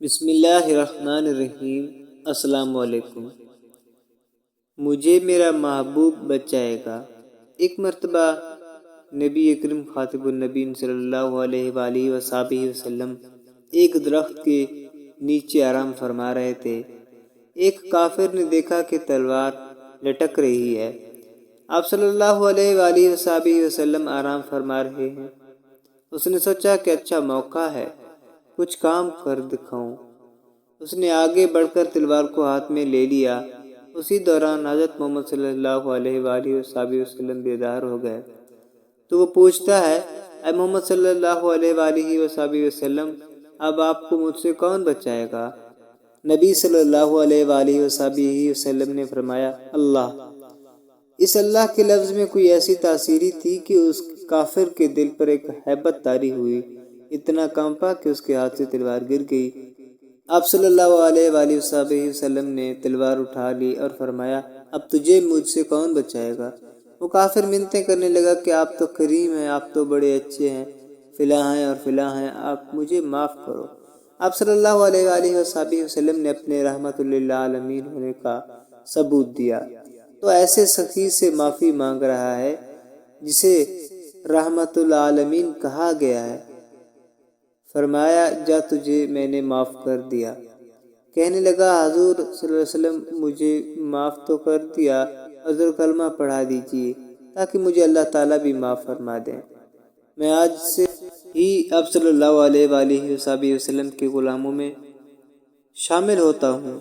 بسم اللہ الرحمن الرحیم۔ السلام علیکم۔ مجھے میرا محبوب بچائے گا۔ ایک مرتبہ نبی اکرم خاتم النبیین صلی اللہ علیہ وآلہ وصحبہ وسلم ایک درخت کے نیچے آرام فرما رہے تھے۔ ایک کافر نے دیکھا کہ تلوار لٹک رہی ہے۔ آپ صلی اللہ علیہ وآلہ وصحبہ وسلم آرام فرما رہے ہیں۔ اس نے سوچا کہ اچھا موقع ہے، کچھ کام کر دکھاؤں۔ اس نے آگے بڑھ کر تلوار کو ہاتھ میں لے لیا۔ اسی دوران حضرت محمد صلی اللہ علیہ وآلہ وسلم بیدار ہو گئے تو وہ پوچھتا ہے، اے محمد صلی اللہ علیہ وآلہ وسلم، اب آپ کو مجھ سے کون بچائے گا؟ نبی صلی اللہ علیہ وآلہ وسلم نے فرمایا، اللہ۔ اس اللہ کے لفظ میں کوئی ایسی تاثیری تھی کہ اس کافر کے دل پر ایک ہیبت طاری ہوئی، اتنا کانپا کہ اس کے ہاتھ سے تلوار گر گئی۔ آپ صلی اللہ علیہ وآلہ وسلم نے تلوار اٹھا لی اور فرمایا، اب تجھے مجھ سے کون بچائے گا؟ وہ کافر منتیں کرنے لگا کہ آپ تو کریم ہیں، آپ تو بڑے اچھے ہیں، فلاں ہیں اور فلاں ہیں، آپ مجھے معاف کرو۔ آپ صلی اللہ علیہ وآلہ وسلم نے اپنے رحمت للعالمین ہونے کا ثبوت دیا، تو ایسے سخی سے معافی مانگ رہا ہے جسے رحمت العالمین کہا گیا ہے۔ فرمایا، جا تجھے میں نے معاف کر دیا۔ کہنے لگا، حضور صلی اللہ علیہ وسلم مجھے معاف تو کر دیا، حضور کلمہ پڑھا دیجئے تاکہ مجھے اللہ تعالیٰ بھی معاف فرما دیں۔ میں آج سے ہی آپ صلی اللہ علیہ وآلہ وسلم کے غلاموں میں شامل ہوتا ہوں۔